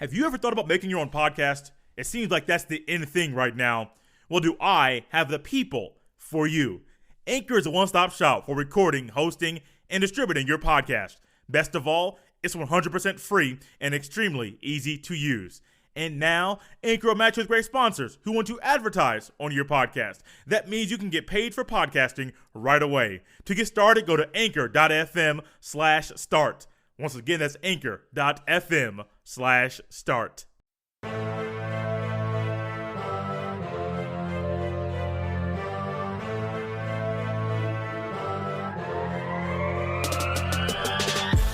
Have you ever thought about making your own podcast? It seems like that's the in thing right now. Well, do I have the people for you? Anchor is a one-stop shop for recording, hosting, and distributing your podcast. Best of all, it's 100% free and extremely easy to use. And now, Anchor will match with great sponsors who want to advertise on your podcast. That means you can get paid for podcasting right away. To get started, go to anchor.fm/start. Once again, that's anchor.fm/start.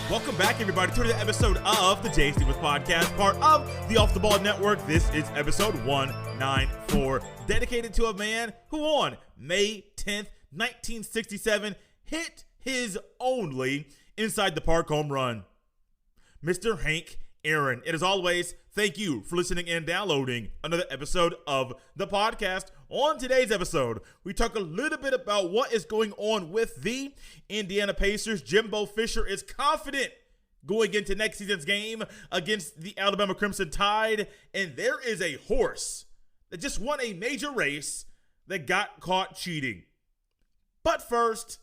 Welcome back, everybody, to the episode of the J. Stevens Podcast, part of the Off the Ball Network. This is episode 194, dedicated to a man who on May 10th, 1967, hit his only inside the park home run. Mr. Hank Aaron. It is always, thank you for listening and downloading another episode of the podcast. On today's episode, we talk a little bit about what is going on with the Indiana Pacers. Jimbo Fisher is confident going into next season's game against the Alabama Crimson Tide, and there is a horse that just won a major race that got caught cheating. But first,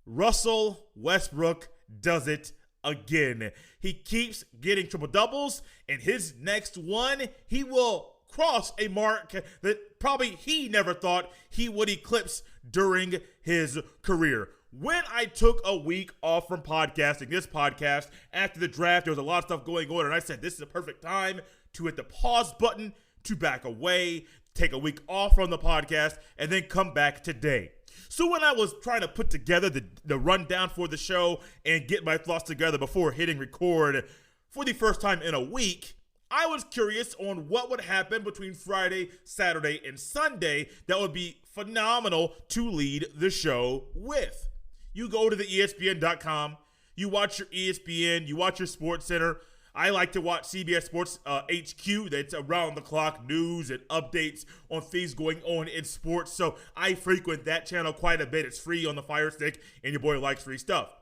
Russell Westbrook does it again. He keeps getting triple doubles, and his next one, he will cross a mark that probably he never thought he would eclipse during his career. When I took a week off from podcasting, this podcast, after the draft, there was a lot of stuff going on, and I said, this is a perfect time to hit the pause button, to back away, take a week off from the podcast, and then come back today. So when I was trying to put together the rundown for the show and get my thoughts together before hitting record for the first time in a week, I was curious on what would happen between Friday, Saturday, and Sunday that would be phenomenal to lead the show with. You go to the ESPN.com, you watch your ESPN, you watch your Sports Center. I like to watch CBS Sports HQ. That's around-the-clock news and updates on things going on in sports. So I frequent that channel quite a bit. It's free on the Fire Stick, and your boy likes free stuff.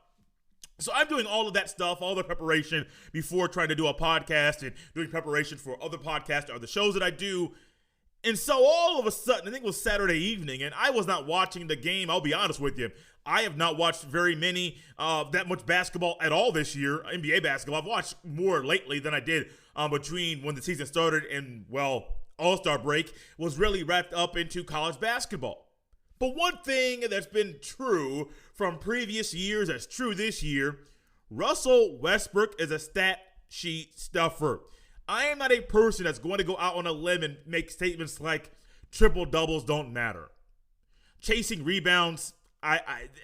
So I'm doing all of that stuff, all the preparation before trying to do a podcast and doing preparation for other podcasts or the shows that I do. And so all of a sudden, I think it was Saturday evening, and I was not watching the game. I'll be honest with you. I have not watched very many, that much basketball at all this year, NBA basketball. I've watched more lately than I did between when the season started and, well, All-Star break was really wrapped up into college basketball. But one thing that's been true from previous years that's true this year, Russell Westbrook is a stat sheet stuffer. I am not a person that's going to go out on a limb and make statements like triple doubles don't matter. Chasing rebounds,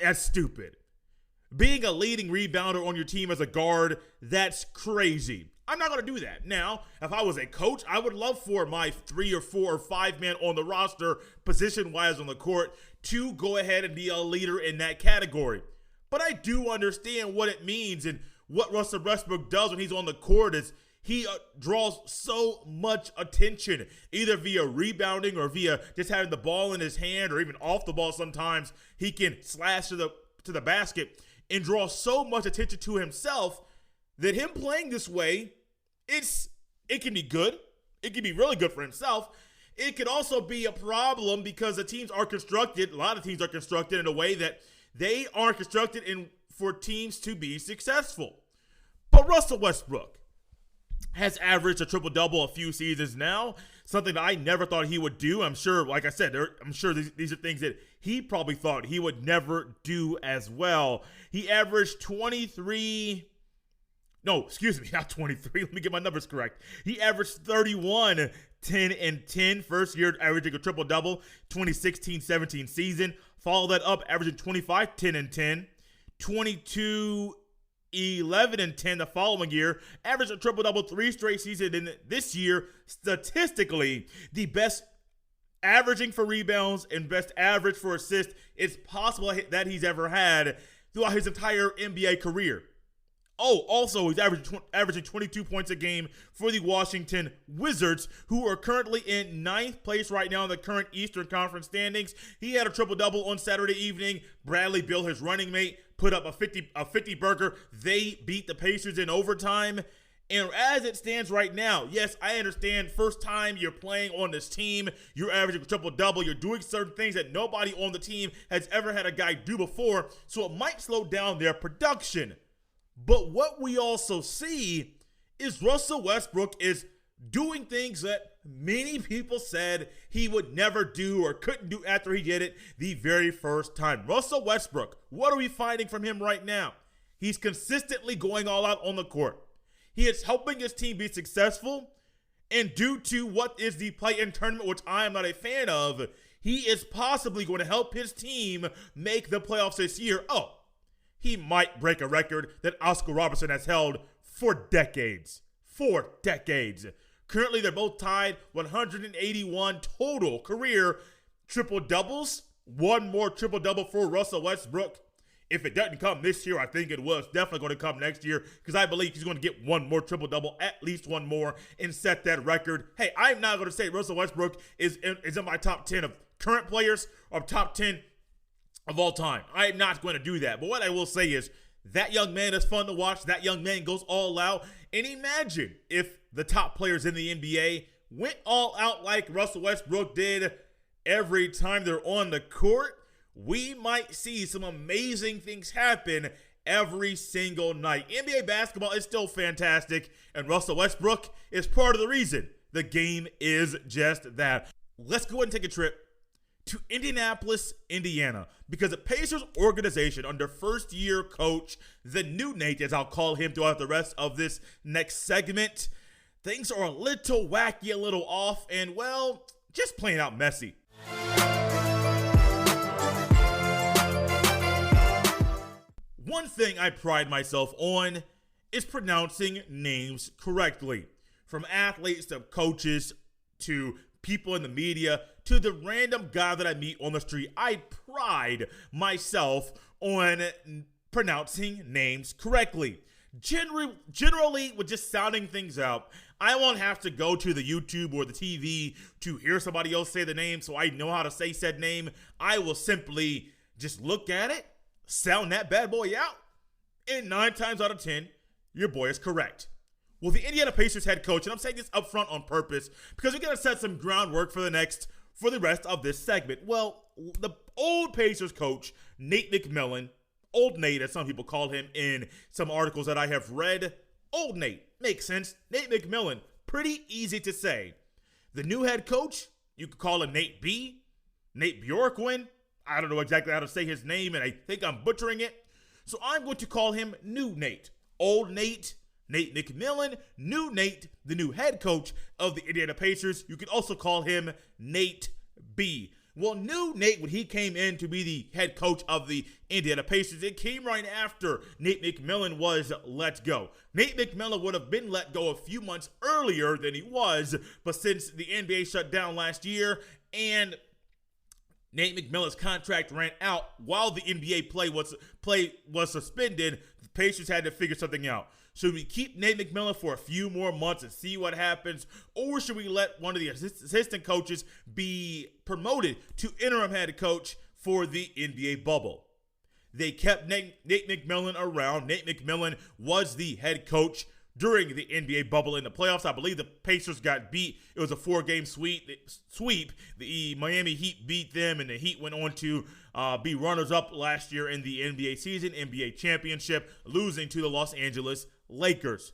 that's stupid. Being a leading rebounder on your team as a guard, that's crazy. I'm not going to do that. Now, if I was a coach, I would love for my 3 or 4 or 5 man on the roster, position-wise on the court, to go ahead and be a leader in that category. But I do understand what it means, and what Russell Westbrook does when he's on the court is he draws so much attention, either via rebounding or via just having the ball in his hand or even off the ball sometimes. He can slash to the basket and draw so much attention to himself that him playing this way, it can be good. It can be really good for himself. It could also be a problem because the teams are constructed, a lot of teams are constructed in a way that they aren't constructed for teams to be successful. But Russell Westbrook has averaged a triple-double a few seasons now, something that I never thought he would do. I'm sure, like I said, I'm sure these are things that he probably thought he would never do as well. He averaged 23 No, excuse me, not 23. Let me get my numbers correct. He averaged 31, 10, and 10 first year, averaging a triple-double, 2016-17 season. Follow that up, averaging 25, 10, and 10. 22, 11, and 10 the following year. Averaged a triple-double 3 straight seasons. And this year, statistically, the best averaging for rebounds and best average for assists it's possible that he's ever had throughout his entire NBA career. Oh, also, he's averaging 22 points a game for the Washington Wizards, who are currently in 9th place right now in the current Eastern Conference standings. He had a triple-double on Saturday evening. Bradley Beal, his running mate, put up a 50 burger. They beat the Pacers in overtime. And as it stands right now, yes, I understand first time you're playing on this team, you're averaging a triple-double, you're doing certain things that nobody on the team has ever had a guy do before, so it might slow down their production. But what we also see is Russell Westbrook is doing things that many people said he would never do or couldn't do after he did it the very first time. Russell Westbrook, what are we finding from him right now? He's consistently going all out on the court. He is helping his team be successful, and due to what is the play-in tournament, which I am not a fan of, he is possibly going to help his team make the playoffs this year. Oh, he might break a record that Oscar Robertson has held for decades. For decades. Currently, they're both tied 181 total career triple-doubles. One more triple-double for Russell Westbrook. If it doesn't come this year, I think it was definitely going to come next year because I believe he's going to get one more triple-double, at least one more, and set that record. Hey, I'm not going to say Russell Westbrook is in my top 10 of current players or top 10 of all time. I'm not going to do that. But what I will say is that young man is fun to watch. That young man goes all out. And imagine if the top players in the NBA went all out like Russell Westbrook did every time they're on the court. We might see some amazing things happen every single night. NBA basketball is still fantastic, and Russell Westbrook is part of the reason the game is just that. Let's go ahead and take a trip to Indianapolis, Indiana, because the Pacers organization under first-year coach, the new Nate, as I'll call him throughout the rest of this next segment, things are a little wacky, a little off, and, well, just plain out messy. One thing I pride myself on is pronouncing names correctly. From athletes to coaches to people in the media to the random guy that I meet on the street, I pride myself on pronouncing names correctly. Generally, with just sounding things out, I won't have to go to the YouTube or the TV to hear somebody else say the name so I know how to say said name. I will simply just look at it, sound that bad boy out, and 9 times out of 10, your boy is correct. Well, the Indiana Pacers head coach, and I'm saying this up front on purpose because we're going to set some groundwork for the rest of this segment. Well, the old Pacers coach, Nate McMillan, Old Nate as some people call him in some articles that I have read, Old Nate, makes sense. Nate McMillan, pretty easy to say. The new head coach, you could call him Nate B, Nate Bjorkwin. I don't know exactly how to say his name, and I think I'm butchering it. So I'm going to call him New Nate. Old Nate, Nate McMillan, New Nate, the new head coach of the Indiana Pacers. You could also call him Nate B. Well, New Nate, when he came in to be the head coach of the Indiana Pacers, it came right after Nate McMillan was let go. Nate McMillan would have been let go a few months earlier than he was, but since the NBA shut down last year and Nate McMillan's contract ran out while the NBA play was suspended, the Pacers had to figure something out. Should we keep Nate McMillan for a few more months and see what happens, or should we let one of the assistant coaches be promoted to interim head coach for the NBA bubble? They kept Nate McMillan around. Nate McMillan was the head coach during the NBA bubble in the playoffs. I believe the Pacers got beat. It was a 4-game sweep. The Miami Heat beat them, and the Heat went on to be runners-up last year in the NBA season, NBA championship, losing to the Los Angeles Lakers.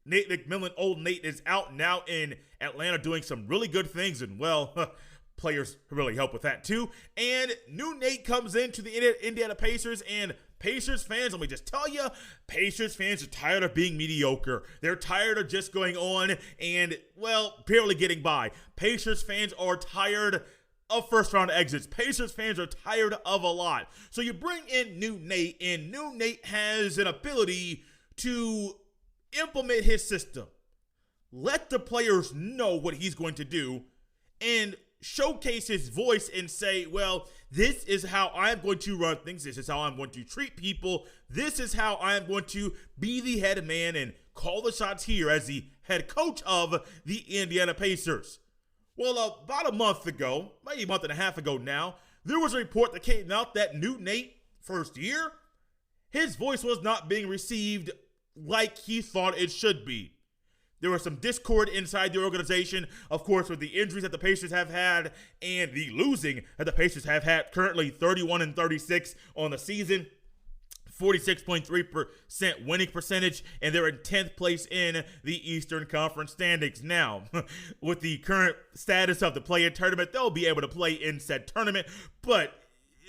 Nate McMillan, Old Nate, is out now in Atlanta doing some really good things, and, well, players really help with that too. And New Nate comes into the Indiana Pacers, and Pacers fans, let me just tell you, Pacers fans are tired of being mediocre. They're tired of just going on and, well, barely getting by. Pacers fans are tired of first-round exits. Pacers fans are tired of a lot. So you bring in New Nate, and New Nate has an ability to implement his system. Let the players know what he's going to do and showcase his voice and say, well, this is how I'm going to run things. This is how I'm going to treat people. This is how I'm going to be the head man and call the shots here as the head coach of the Indiana Pacers. Well, about a month ago, maybe a month and a half ago now, there was a report that came out that New Nate, first year, his voice was not being received like he thought it should be. There was some discord inside the organization, of course, with the injuries that the Pacers have had and the losing that the Pacers have had. Currently 31-36 on the season, 46.3% winning percentage, and they're in 10th place in the Eastern Conference standings. Now, with the current status of the play-in tournament, they'll be able to play in said tournament, but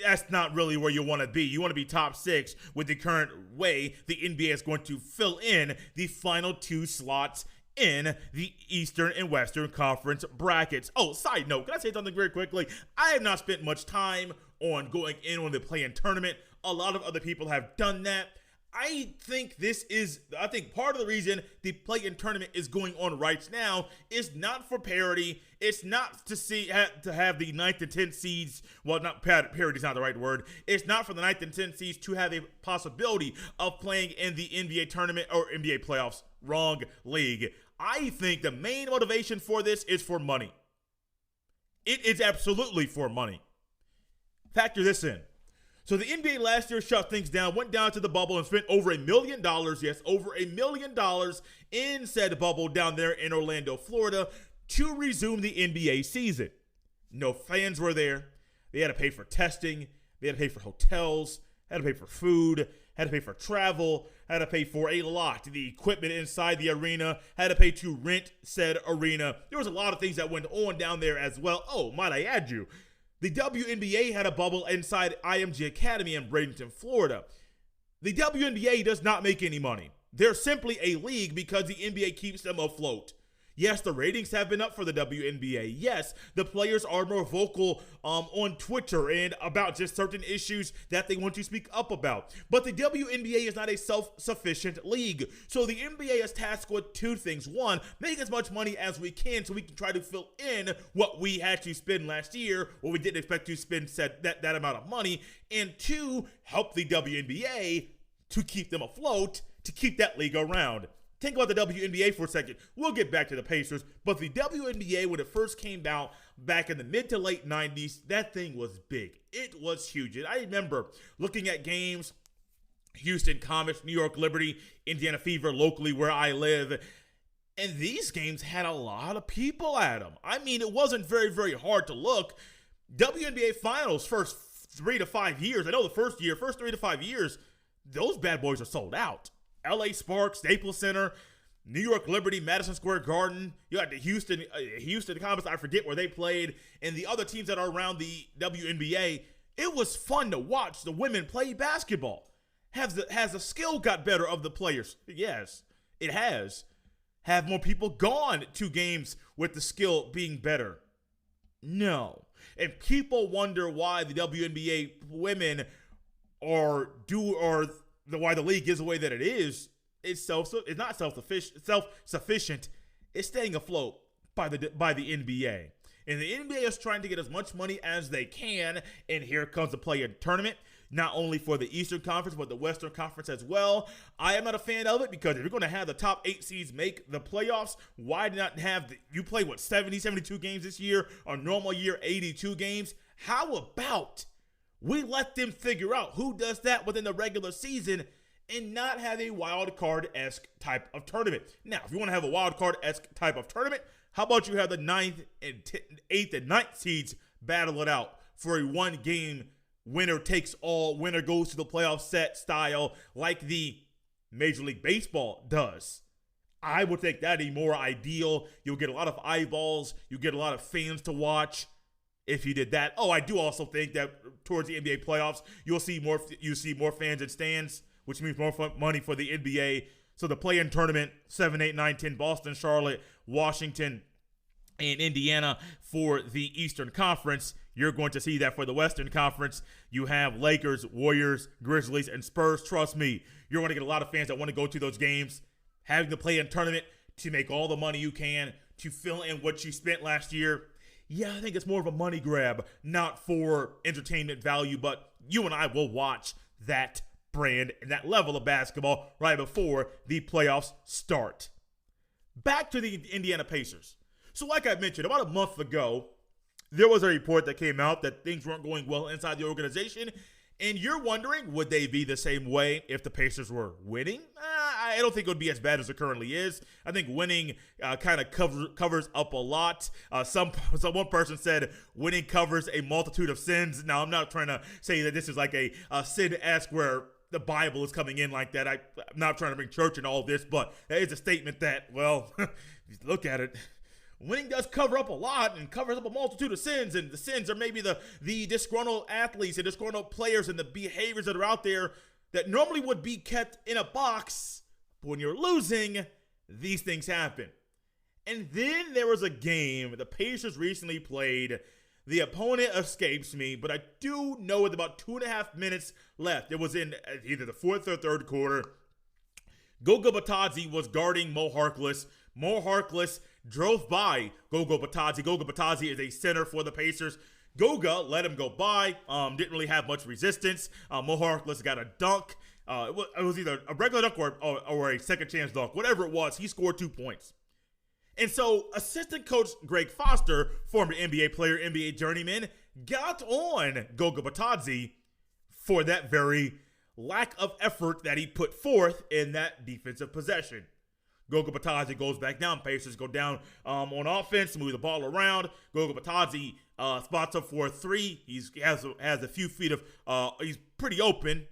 that's not really where you want to be. You want to be top 6 with the current way the NBA is going to fill in the final 2 slots in the Eastern and Western Conference brackets. Oh, side note, can I say something very quickly? I have not spent much time on going in on the play-in tournament. A lot of other people have done that. I think part of the reason the play-in tournament is going on right now is not for parity. It's not to have the 9th and 10th seeds. Well, not parity is not the right word. It's not for the 9th and 10th seeds to have a possibility of playing in the NBA tournament or NBA playoffs. Wrong league. I think the main motivation for this is for money. It is absolutely for money. Factor this in. So the NBA last year shut things down, went down to the bubble and spent over $1 million, yes, over $1 million in said bubble down there in Orlando, Florida, to resume the NBA season. No fans were there. They had to pay for testing. They had to pay for hotels, had to pay for food, had to pay for travel, had to pay for a lot. The equipment inside the arena, had to pay to rent said arena. There was a lot of things that went on down there as well. Oh, might I add you, the WNBA had a bubble inside IMG Academy in Bradenton, Florida. The WNBA does not make any money. They're simply a league because the NBA keeps them afloat. Yes, the ratings have been up for the WNBA. Yes, the players are more vocal on Twitter and about just certain issues that they want to speak up about. But the WNBA is not a self-sufficient league. So the NBA is tasked with 2 things. 1, make as much money as we can so we can try to fill in what we had to spend last year, or we didn't expect to spend that amount of money. And 2, help the WNBA to keep them afloat, to keep that league around. Think about the WNBA for a second. We'll get back to the Pacers, but the WNBA, when it first came out back in the mid to late 90s, that thing was big. It was huge. And I remember looking at games, Houston Comets, New York Liberty, Indiana Fever, locally where I live, and these games had a lot of people at them. I mean, it wasn't very, very hard to look. WNBA Finals, first 3 to 5 years, I know the first 3 to 5 years, those bad boys are sold out. LA Sparks, Staples Center, New York Liberty, Madison Square Garden. You got the Houston Comets, I forget where they played, and the other teams that are around the WNBA. It was fun to watch the women play basketball. Has the skill got better of the players? Yes, it has. Have more people gone to games with the skill being better? No. And people wonder why the WNBA women why the league is the way that it is. It's not self-sufficient. It's staying afloat by the NBA. And the NBA is trying to get as much money as they can. And here comes the play-in tournament, not only for the Eastern Conference, but the Western Conference as well. I am not a fan of it because if you're going to have the top 8 seeds make the playoffs, why not have you play, 72 games this year? Or normal year, 82 games? How about we let them figure out who does that within the regular season and not have a wild card-esque type of tournament? Now, if you want to have a wild card-esque type of tournament, how about you have the 9th and 8th and 9th seeds battle it out for a 1-game winner takes all, winner goes to the playoff set style like the Major League Baseball does? I would think that a more ideal. You'll get a lot of eyeballs. You'll get a lot of fans to watch if you did that. Oh, I do also think that towards the NBA playoffs, you'll see more fans in stands, which means more money for the NBA. So the play-in tournament, 7, 8, 9, 10, Boston, Charlotte, Washington, and Indiana for the Eastern Conference. You're going to see that for the Western Conference. You have Lakers, Warriors, Grizzlies, and Spurs. Trust me, you're going to get a lot of fans that want to go to those games. Having the play-in tournament to make all the money you can to fill in what you spent last year. Yeah, I think it's more of a money grab, not for entertainment value, but you and I will watch that brand and that level of basketball right before the playoffs start. Back to the Indiana Pacers. So like I mentioned, about a month ago, there was a report that came out that things weren't going well inside the organization, and you're wondering, would they be the same way if the Pacers were winning? I don't think it would be as bad as it currently is. I think winning kind of covers up a lot. One person said winning covers a multitude of sins. Now, I'm not trying to say that this is like a sin-esque where the Bible is coming in like that. I'm not trying to bring church in all this, but that is a statement that, well, if you look at it, winning does cover up a lot and covers up a multitude of sins, and the sins are maybe the disgruntled athletes and disgruntled players and the behaviors that are out there that normally would be kept in a box. But when you're losing, these things happen. And then there was a game the Pacers recently played. The opponent escapes me, but I do know with about 2.5 minutes left. It was in either the fourth or third quarter. Goga Batadze was guarding Mo Harkless. Mo Harkless drove by Goga Batadze. Goga Batadze is a center for the Pacers. Goga let him go by. Didn't really have much resistance. Mo Harkless got a dunk. It was either a regular dunk or a second chance dunk. Whatever it was, he scored 2 points. And so assistant coach Greg Foster, former NBA player, NBA journeyman, got on Goga Batadze for that very lack of effort that he put forth in that defensive possession. Goga Batadze goes back down. Pacers go down on offense, move the ball around. Goga Batadze spots up for a three. He has a few feet of, he's pretty open,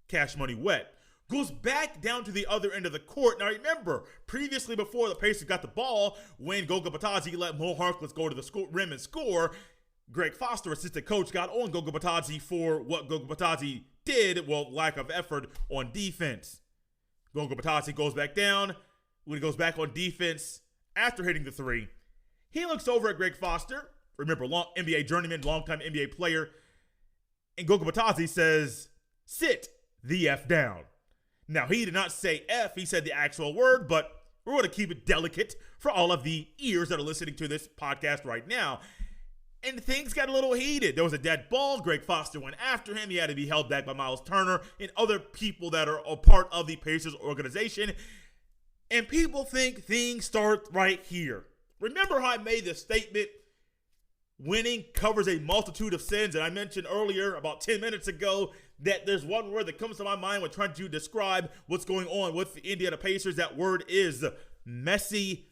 cash money wet. Goes back down to the other end of the court. Now remember, previously before the Pacers got the ball, when Goga Batadze let Mo Harkless go to the rim and score, Greg Foster, assistant coach, got on Goga Batadze for what Goga Batadze did, well, lack of effort on defense. Goga Batadze goes back down. When he goes back on defense after hitting the three, he looks over at Greg Foster, remember, NBA journeyman, longtime NBA player, and Goga Batadze says, "Sit the F down." Now, he did not say F, he said the actual word, but we're going to keep it delicate for all of the ears that are listening to this podcast right now. And things got a little heated. There was a dead ball. Greg Foster went after him. He had to be held back by Miles Turner and other people that are a part of the Pacers organization. And people think things start right here. Remember how I made this statement, winning covers a multitude of sins, and I mentioned earlier, about 10 minutes ago, that there's one word that comes to my mind when trying to describe what's going on with the Indiana Pacers. That word is messy.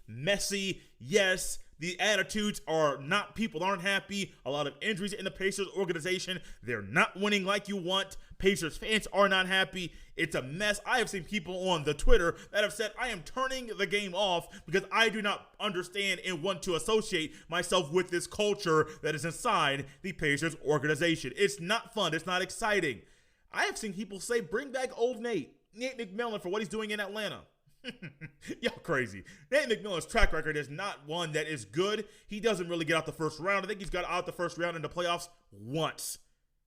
Yes, the attitudes are not, people aren't happy. A lot of injuries in the Pacers organization. They're not winning like you want. Pacers fans are not happy. It's a mess. I have seen people on the Twitter that have said, I am turning the game off because I do not understand and want to associate myself with this culture that is inside the Pacers organization. It's not fun. It's not exciting. I have seen people say, bring back old Nate McMillan, for what he's doing in Atlanta. Y'all crazy. Nate McMillan's track record is not one that is good. He doesn't really get out the first round. I think he's got out the first round in the playoffs once.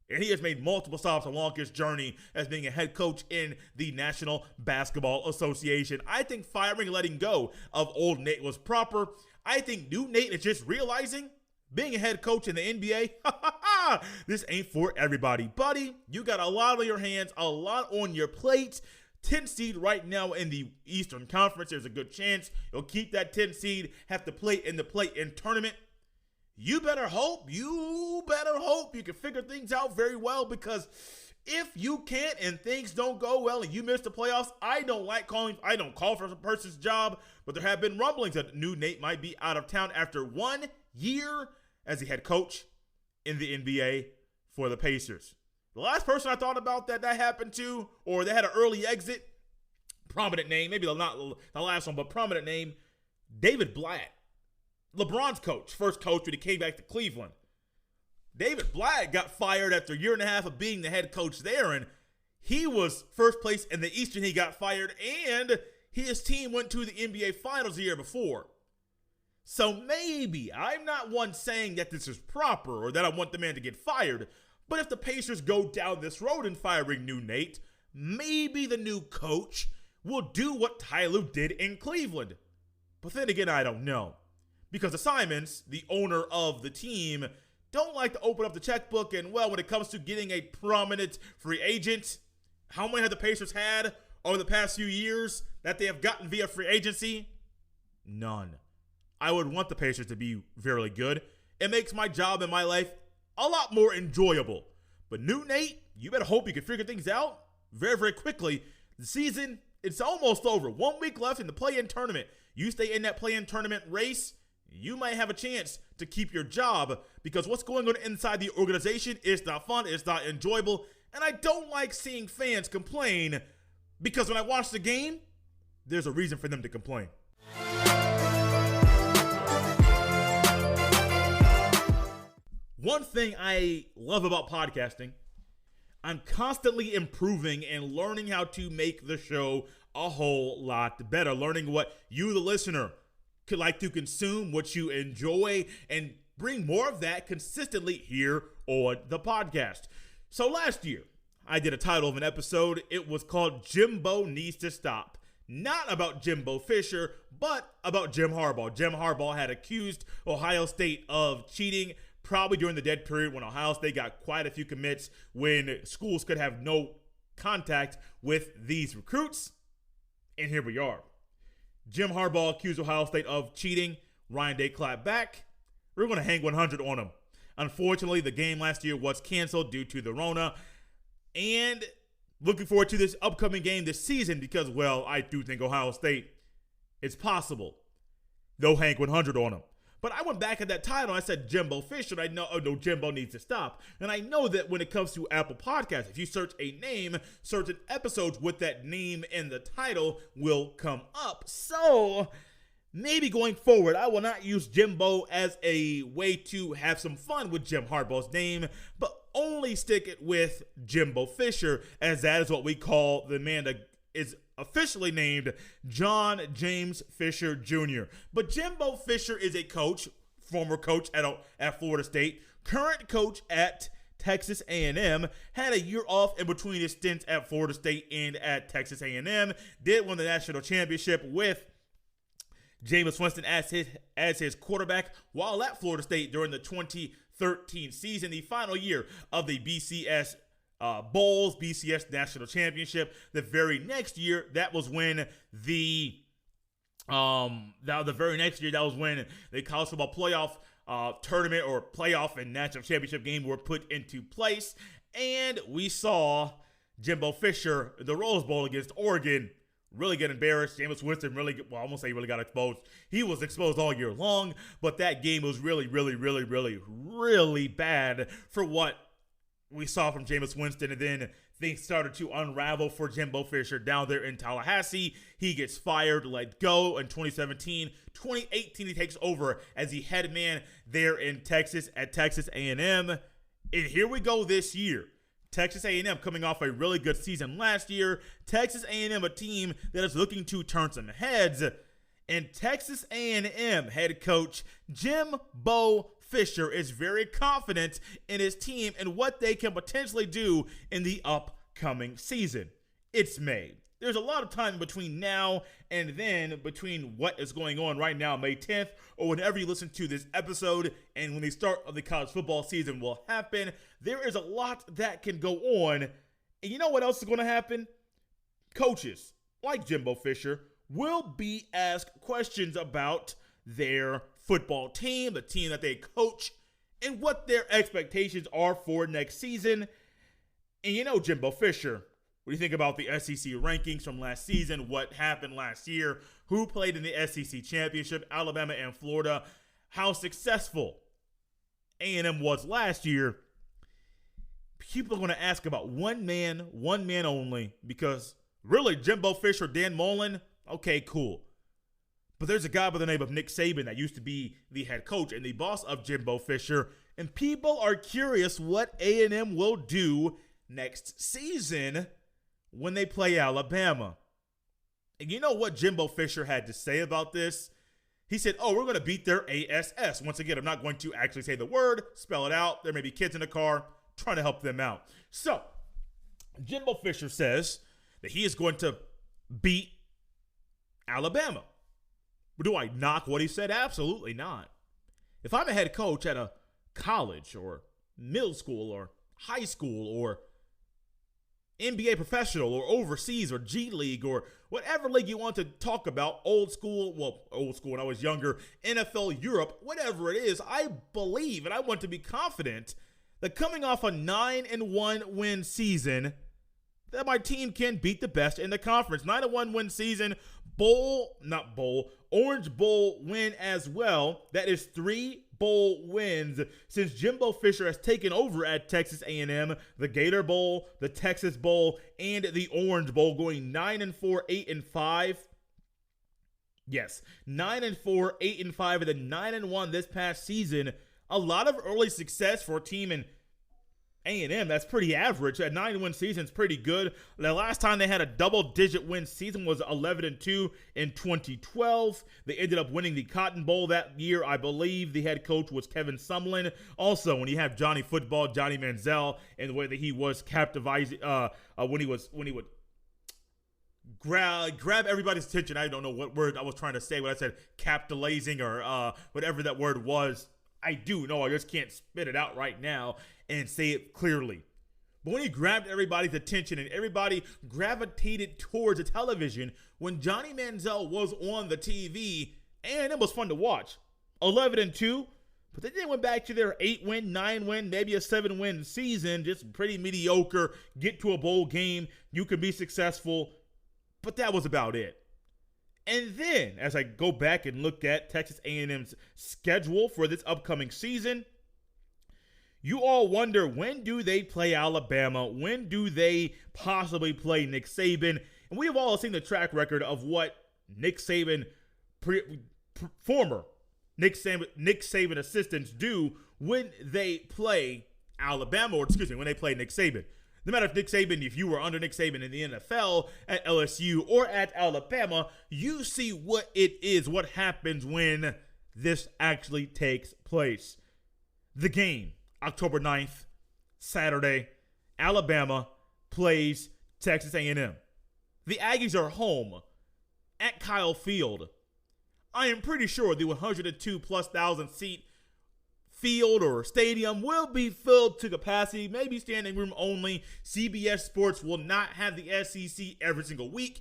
And he has made multiple stops along his journey as being a head coach in the National Basketball Association. I think firing and letting go of old Nate was proper. I think new Nate is just realizing being a head coach in the NBA, this ain't for everybody. Buddy, you got a lot on your hands, a lot on your plate. 10 seed right now in the Eastern Conference. There's a good chance you'll keep that 10 seed, have to play in the play-in tournament. You better hope you can figure things out very well, because if you can't and things don't go well and you miss the playoffs, I don't call for a person's job, but there have been rumblings that new Nate might be out of town after 1 year as the head coach in the NBA for the Pacers. The last person I thought about that happened to, or they had an early exit, prominent name, maybe not the last one, but prominent name, David Blatt. LeBron's coach, first coach when he came back to Cleveland. David Blatt got fired after a year and a half of being the head coach there, and he was first place in the Eastern. He got fired, and his team went to the NBA Finals the year before. So maybe, I'm not one saying that this is proper or that I want the man to get fired, but if the Pacers go down this road in firing new Nate, maybe the new coach will do what Ty Lue did in Cleveland. But then again, I don't know. Because the Simons, the owner of the team, don't like to open up the checkbook. And, well, when it comes to getting a prominent free agent, how many have the Pacers had over the past few years that they have gotten via free agency? None. I would want the Pacers to be very good. It makes my job and my life a lot more enjoyable. But new Nate, you better hope you can figure things out very, very quickly. The season It's almost over. 1 week left in the play-in tournament. You stay in that play-in tournament race, you might have a chance to keep your job, because what's going on inside the organization is not fun, it's not enjoyable, and I don't like seeing fans complain, because when I watch the game, there's a reason for them to complain. One thing I love about podcasting, I'm constantly improving and learning how to make the show a whole lot better, learning what you, the listener, could like to consume, what you enjoy, and bring more of that consistently here on the podcast. So last year, I did a title of an episode. It was called Jimbo Needs to Stop. Not about Jimbo Fisher, but about Jim Harbaugh. Jim Harbaugh had accused Ohio State of cheating, probably during the dead period when Ohio State got quite a few commits, when schools could have no contact with these recruits. And here we are. Jim Harbaugh accused Ohio State of cheating. Ryan Day clapped back. We're going to hang 100 on him. Unfortunately, the game last year was canceled due to the Rona. And looking forward to this upcoming game this season because, well, I do think Ohio State, it's possible they'll hang 100 on him. But I went back at that title. I said Jimbo Fisher. And I know, oh no, Jimbo needs to stop. And I know that when it comes to Apple Podcasts, if you search a name, certain episodes with that name in the title will come up. So maybe going forward, I will not use Jimbo as a way to have some fun with Jim Harbaugh's name, but only stick it with Jimbo Fisher, as that is what we call the man that is officially named John James Fisher Jr. But Jimbo Fisher is a coach, former coach at Florida State, current coach at Texas A&M, had a year off in between his stints at Florida State and at Texas A&M, did win the national championship with Jameis Winston as his quarterback while at Florida State during the 2013 season, the final year of the BCS Bowls, BCS National Championship. The very next year, that was when the college football playoff tournament or playoff and national championship game were put into place, and we saw Jimbo Fisher, the Rose Bowl against Oregon, really get embarrassed. Jameis Winston really got exposed. He was exposed all year long, but that game was really bad for what we saw from Jameis Winston, and then things started to unravel for Jimbo Fisher down there in Tallahassee. He gets fired, let go in 2017. 2018, he takes over as the head man there in Texas at Texas A&M. And here we go this year. Texas A&M coming off a really good season last year. Texas A&M, a team that is looking to turn some heads. And Texas A&M head coach Jimbo Fisher is very confident in his team and what they can potentially do in the upcoming season. It's May. There's a lot of time between now and then, between what is going on right now, May 10th, or whenever you listen to this episode, and when the start of the college football season will happen. There is a lot that can go on. And you know what else is going to happen? Coaches like Jimbo Fisher will be asked questions about their football team, the team that they coach, and what their expectations are for next season. And you know, Jimbo Fisher, what do you think about the SEC rankings from last season? What happened last year? Who played in the SEC championship? Alabama and Florida. How successful A&M was last year. People are going to ask about one man only, because really, Jimbo Fisher, Dan Mullen, okay, cool. But there's a guy by the name of Nick Saban that used to be the head coach and the boss of Jimbo Fisher, and people are curious what A&M will do next season when they play Alabama. And you know what Jimbo Fisher had to say about this? He said, we're going to beat their ASS. Once again, I'm not going to actually say the word, spell it out. There may be kids in the car trying to help them out. So, Jimbo Fisher says that he is going to beat Alabama. But do I knock what he said? Absolutely not. If I'm a head coach at a college or middle school or high school or NBA professional or overseas or G League or whatever league you want to talk about, old school when I was younger, NFL, Europe, whatever it is, I believe and I want to be confident that coming off a 9-1 win season, that my team can beat the best in the conference. 9-1 win season, Orange Bowl win as well. That is 3 bowl wins since Jimbo Fisher has taken over at Texas A&M. The Gator Bowl, the Texas Bowl, and the Orange Bowl, going 9-4, 8-5. Yes, 9-4, 8-5, and then 9-1 this past season. A lot of early success for a team in A&M. That's pretty average. A 9-win season is pretty good. The last time they had a double-digit win season was 11-2 in 2012. They ended up winning the Cotton Bowl that year. I believe the head coach was Kevin Sumlin. Also, when you have Johnny Football, Johnny Manziel, and the way that he was captivating, when he would grab everybody's attention. I don't know what word I was trying to say when I said capitalizing or whatever that word was. I do know, I just can't spit it out right now and say it clearly. But when he grabbed everybody's attention and everybody gravitated towards the television, when Johnny Manziel was on the TV, and it was fun to watch. 11-2, but then they went back to their 8-win, 9-win, maybe a 7-win season, just pretty mediocre, get to a bowl game, you could be successful, but that was about it. And then, as I go back and look at Texas A&M's schedule for this upcoming season, you all wonder, when do they play Alabama? When do they possibly play Nick Saban? And we have all seen the track record of what Nick Saban, former Nick Saban assistants do when they play Alabama, or excuse me, when they play Nick Saban. No matter if you were under Nick Saban in the NFL, at LSU, or at Alabama, you see what it is, what happens when this actually takes place. The game, October 9th, Saturday, Alabama plays Texas A&M. The Aggies are home at Kyle Field. I am pretty sure the 102,000+ seat field or stadium will be filled to capacity, maybe standing room only. CBS Sports will not have the SEC every single week,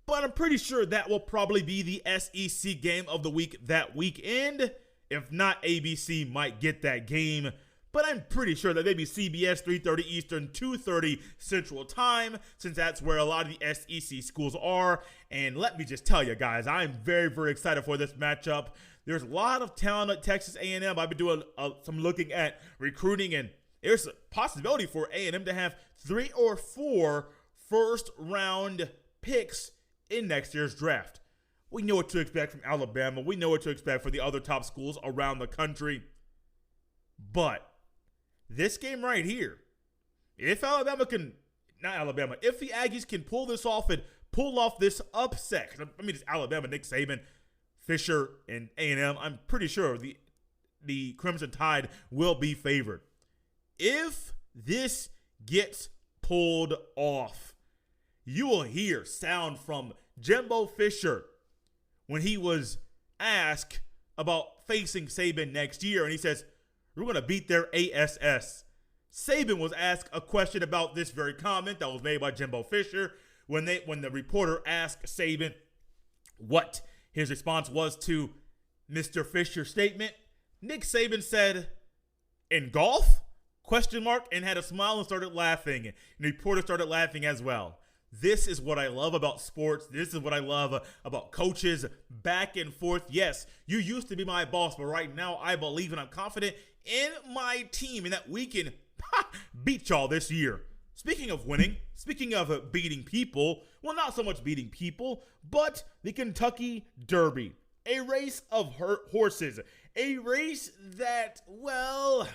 but I'm pretty sure that will probably be the SEC game of the week that weekend. If not, ABC might get that game, but I'm pretty sure that maybe CBS 3:30 Eastern, 2:30 Central Time, since that's where a lot of the SEC schools are. And let me just tell you guys, I'm very, very excited for this matchup. There's a lot of talent at Texas A&M. I've been doing some looking at recruiting, and there's a possibility for A&M to have 3 or 4 first-round picks in next year's draft. We know what to expect from Alabama. We know what to expect for the other top schools around the country. But this game right here, if the Aggies can pull this off and pull off this upset, I mean, it's Alabama, Nick Saban, Fisher, and A&M, I'm pretty sure the Crimson Tide will be favored. If this gets pulled off, you will hear sound from Jimbo Fisher when he was asked about facing Saban next year, and he says, we're going to beat their ASS. Saban was asked a question about this very comment that was made by Jimbo Fisher when the reporter asked Saban what his response was to Mr. Fisher's statement. Nick Saban said, in golf? ? And had a smile and started laughing. And the reporter started laughing as well. This is what I love about sports. This is what I love about coaches, back and forth. Yes, you used to be my boss, but right now I believe and I'm confident in my team and that we can beat y'all this year. Speaking of winning, speaking of beating people, well, not so much beating people, but the Kentucky Derby, a race of horses, a race that, well,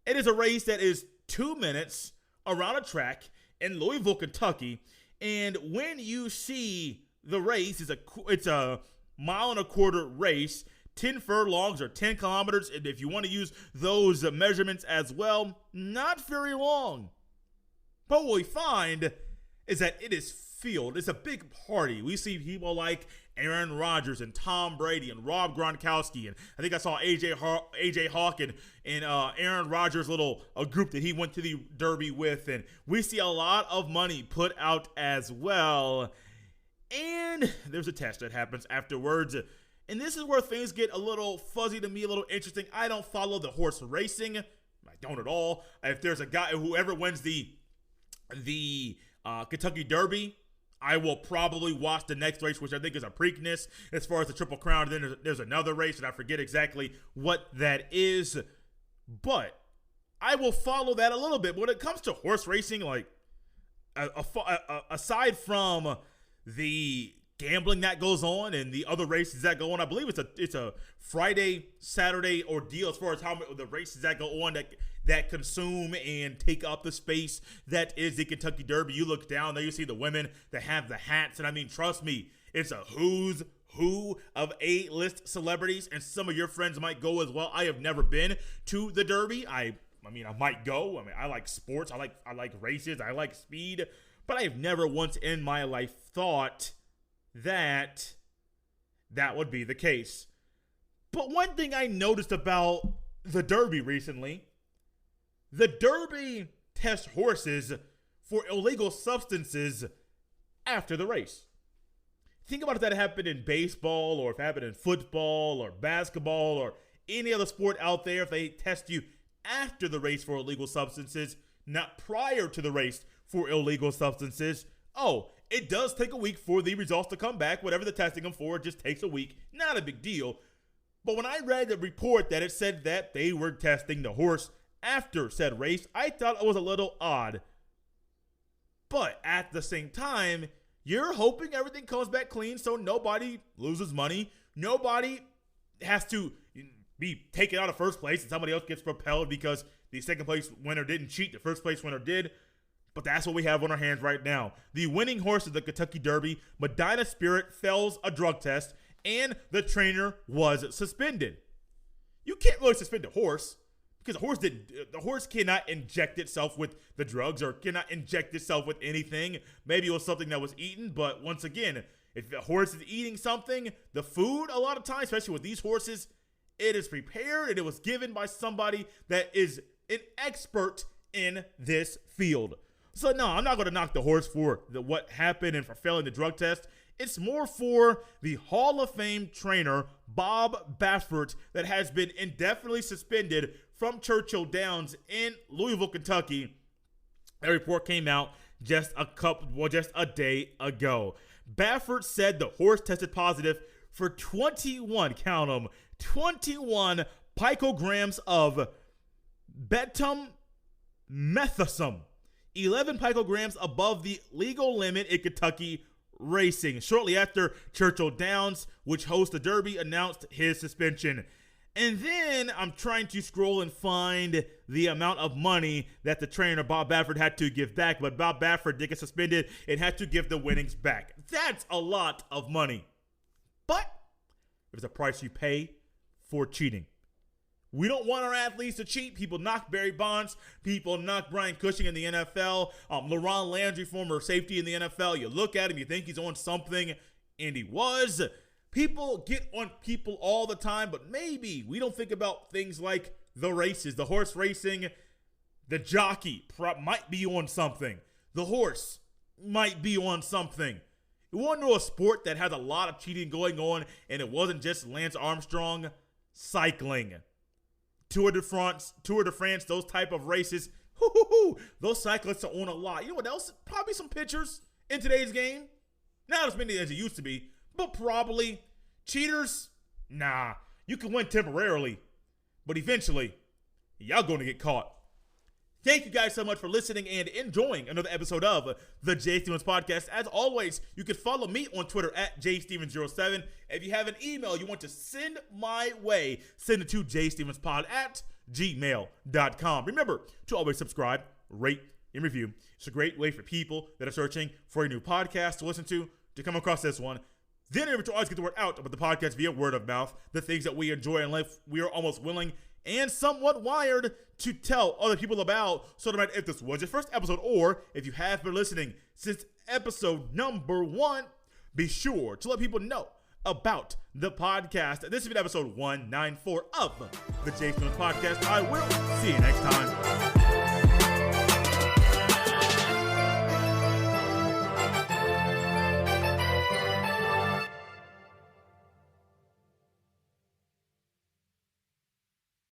it is a race that is 2 minutes around a track in Louisville, Kentucky, and when you see the race, it's a 1.25 mile race, 10 furlongs or 10 kilometers, and if you want to use those measurements as well, not very long. But what we find is that it is field. It's a big party. We see people like Aaron Rodgers and Tom Brady and Rob Gronkowski, and I think I saw AJ Hawk and Aaron Rodgers' little group that he went to the Derby with, and we see a lot of money put out as well. And there's a test that happens afterwards, and this is where things get a little fuzzy to me, a little interesting. I don't follow the horse racing. I don't at all. If there's a guy, whoever wins the Kentucky Derby, I will probably watch the next race, which I think is a Preakness as far as the Triple Crown. And then there's another race, and I forget exactly what that is. But I will follow that a little bit. When it comes to horse racing, like aside from the gambling that goes on and the other races that go on, I believe it's a Friday, Saturday ordeal as far as how the races that go on that consume and take up the space that is the Kentucky Derby. You look down there, you see the women that have the hats, and I mean, trust me, it's a who's who of A-list celebrities, and some of your friends might go as well. I have never been to the Derby. I might go. I mean, I like sports. I like races. I like speed, but I have never once in my life thought that would be the case. But one thing I noticed about the Derby recently, the Derby tests horses for illegal substances after the race. Think about if that happened in baseball, or if it happened in football or basketball or any other sport out there. If they test you after the race for illegal substances, not prior to the race for illegal substances, it does take a week for the results to come back. Whatever they're testing them for, it just takes a week. Not a big deal. But when I read the report that it said that they were testing the horse after said race, I thought it was a little odd. But at the same time, you're hoping everything comes back clean so nobody loses money. Nobody has to be taken out of first place and somebody else gets propelled because the second place winner didn't cheat, the first place winner did. But that's what we have on our hands right now. The winning horse of the Kentucky Derby, Medina Spirit, fails a drug test, and the trainer was suspended. You can't really suspend a horse because the horse cannot inject itself with the drugs or cannot inject itself with anything. Maybe it was something that was eaten, but once again, if a horse is eating something, the food, a lot of times, especially with these horses, it is prepared and it was given by somebody that is an expert in this field. So no, I'm not going to knock the horse for what happened and for failing the drug test. It's more for the Hall of Fame trainer, Bob Baffert, that has been indefinitely suspended from Churchill Downs in Louisville, Kentucky. That report came out just a day ago. Baffert said the horse tested positive for 21 picograms of betamethasone, 11 picograms above the legal limit in Kentucky racing. Shortly after Churchill Downs, which hosts the Derby, announced his suspension. And then I'm trying to scroll and find the amount of money that the trainer, Bob Baffert, had to give back. But Bob Baffert did get suspended and had to give the winnings back. That's a lot of money. But there's a price you pay for cheating. We don't want our athletes to cheat. People knock Barry Bonds. People knock Brian Cushing in the NFL. LaRon Landry, former safety in the NFL. You look at him, you think he's on something, and he was. People get on people all the time, but maybe we don't think about things like the races, the horse racing. The jockey might be on something. The horse might be on something. You want to know a sport that has a lot of cheating going on, and it wasn't just Lance Armstrong? Cycling. Tour de France, those type of races. Those cyclists are on a lot. You know what else? Probably some pitchers in today's game. Not as many as it used to be, but probably. Cheaters? Nah. You can win temporarily, but eventually, y'all going to get caught. Thank you guys so much for listening and enjoying another episode of the Jay Stevens Podcast. As always, you can follow me on Twitter at jstevens07. If you have an email you want to send my way, send it to jstevens.pod@gmail.com. Remember to always subscribe, rate, and review. It's a great way for people that are searching for a new podcast to listen to come across this one. Then remember to always get the word out about the podcast via word of mouth, the things that we enjoy in life we are almost willing and somewhat wired to tell other people about. So no matter if this was your first episode or if you have been listening since episode number 1, be sure to let people know about the podcast. This has been episode 194 of the Jay Stevens Podcast. I will see you next time.